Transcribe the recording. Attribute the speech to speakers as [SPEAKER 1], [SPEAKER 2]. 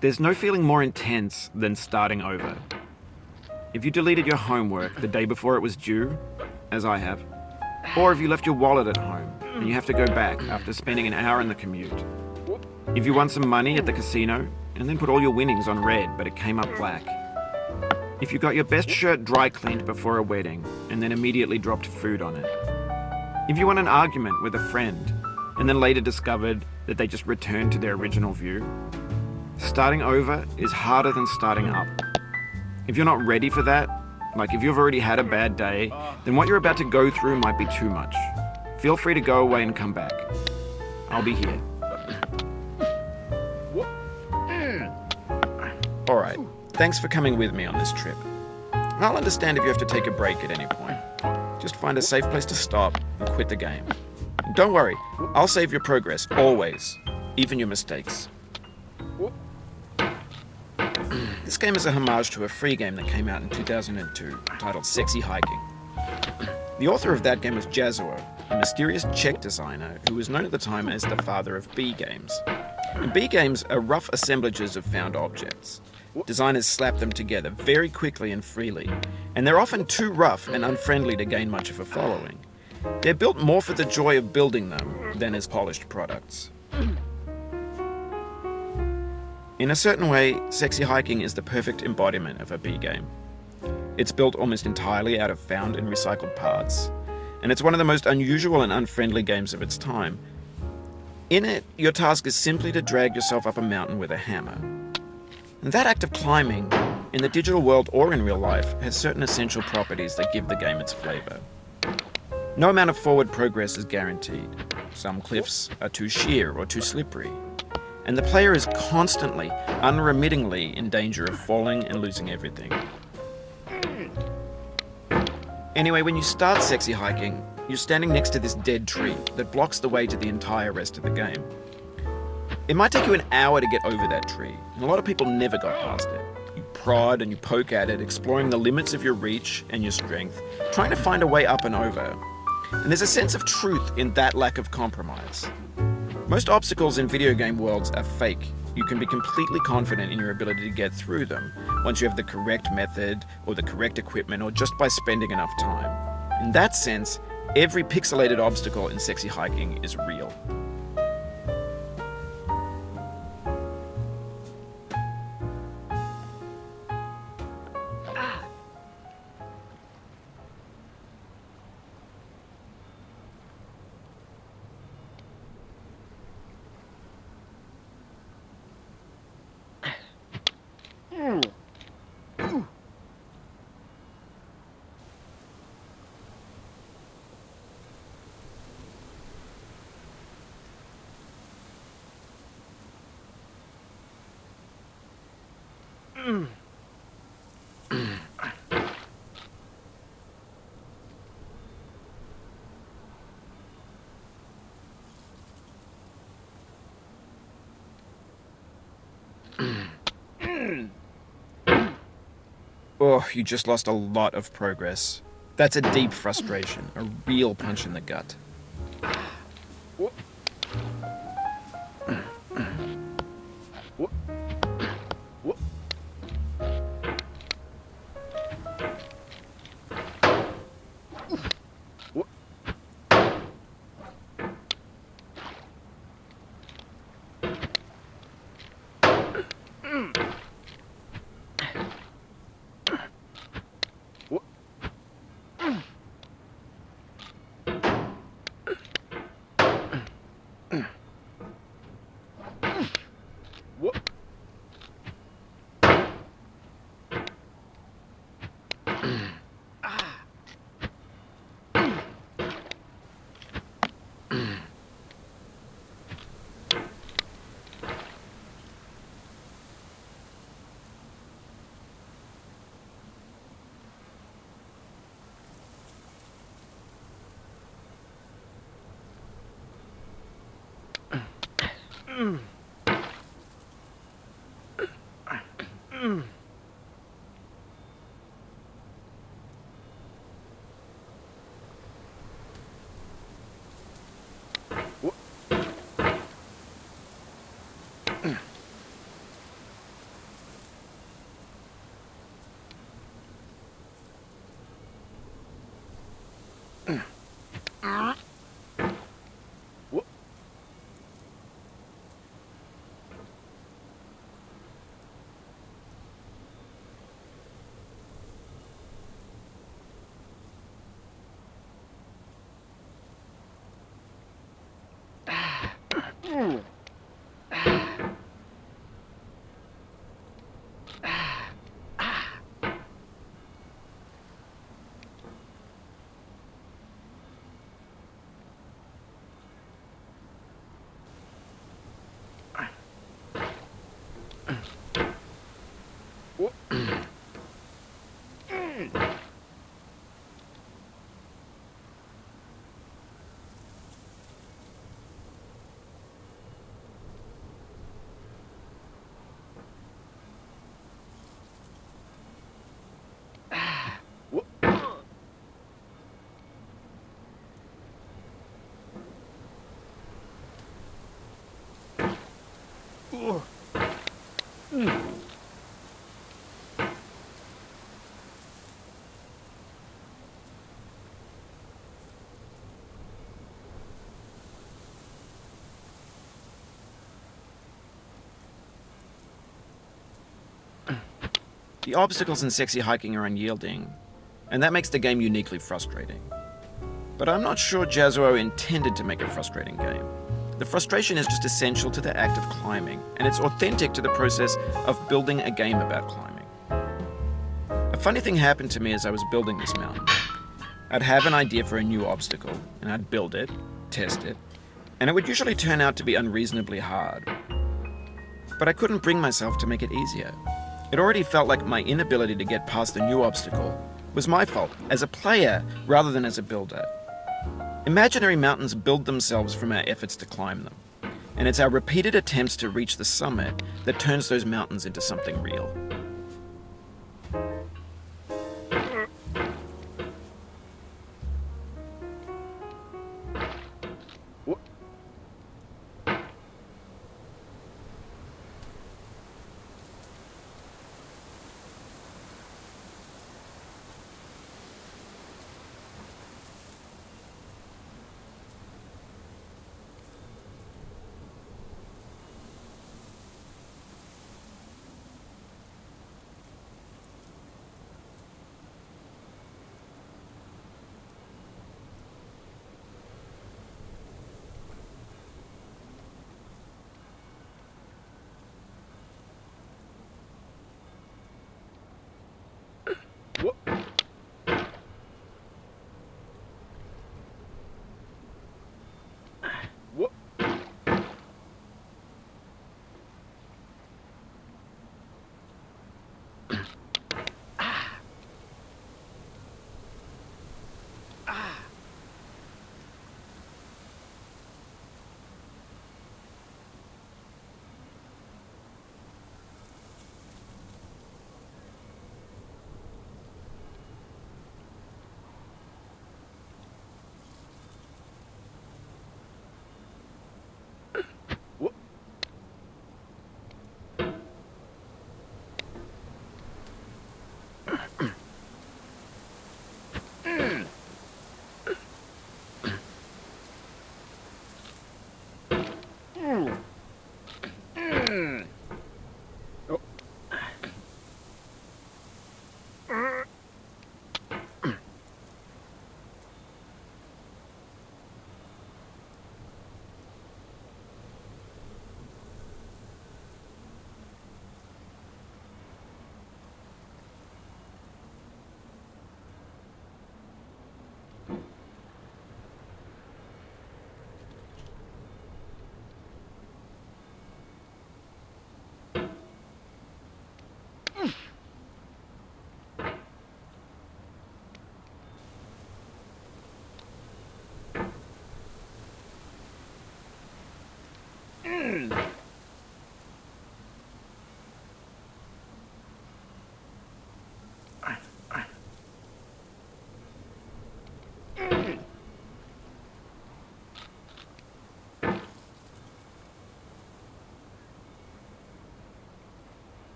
[SPEAKER 1] There's no feeling more intense than starting over. If you deleted your homework the day before it was due, as I have, or if you left your wallet at home and you have to go back after spending an hour in the commute. If you won some money at the casino and then put all your winnings on red but it came up black. If you got your best shirt dry cleaned before a wedding and then immediately dropped food on it. If you won an argument with a friend and then later discovered that they just returned to their original view. Starting over is harder than starting up. If you're not ready for that, like if you've already had a bad day, then what you're about to go through might be too much. Feel free to go away and come back. I'll be here. Alright, thanks for coming with me on this trip. I'll understand if you have to take a break at any point. Just find a safe place to stop and quit the game. And don't worry, I'll save your progress, always, even your mistakes. This game is a homage to a free game that came out in 2002, titled Sexy Hiking. The author of that game was Jazuo, a mysterious Czech designer who was known at the time as the father of B games. And B games are rough assemblages of found objects. Designers slap them together very quickly and freely, and they're often too rough and unfriendly to gain much of a following. They're built more for the joy of building them than as polished products. In a certain way, Sexy Hiking is the perfect embodiment of a B game. It's built almost entirely out of found and recycled parts, and it's one of the most unusual and unfriendly games of its time. In it, your task is simply to drag yourself up a mountain with a hammer. And that act of climbing, in the digital world or in real life, has certain essential properties that give the game its flavor. No amount of forward progress is guaranteed. Some cliffs are too sheer or too slippery. And the player is constantly, unremittingly in danger of falling and losing everything. Anyway, when you start Sexy Hiking, you're standing next to this dead tree that blocks the way to the entire rest of the game. It might take you an hour to get over that tree, and a lot of people never got past it. You prod and you poke at it, exploring the limits of your reach and your strength, trying to find a way up and over. And there's a sense of truth in that lack of compromise. Most obstacles in video game worlds are fake. You can be completely confident in your ability to get through them once you have the correct method or the correct equipment or just by spending enough time. In that sense, every pixelated obstacle in Sexy Hiking is real. Oh, you just lost a lot of progress. That's a deep frustration, a real punch in the gut. The obstacles in sexy hiking are unyielding, and that makes the game uniquely frustrating. But I'm not sure Jazuo intended to make a frustrating game. The frustration is just essential to the act of climbing, and it's authentic to the process of building a game about climbing. A funny thing happened to me as I was building this mountain. I'd have an idea for a new obstacle, and I'd build it, test it, and it would usually turn out to be unreasonably hard. But I couldn't bring myself to make it easier. It already felt like my inability to get past the new obstacle was my fault as a player rather than as a builder. Imaginary mountains build themselves from our efforts to climb them, and it's our repeated attempts to reach the summit that turns those mountains into something real.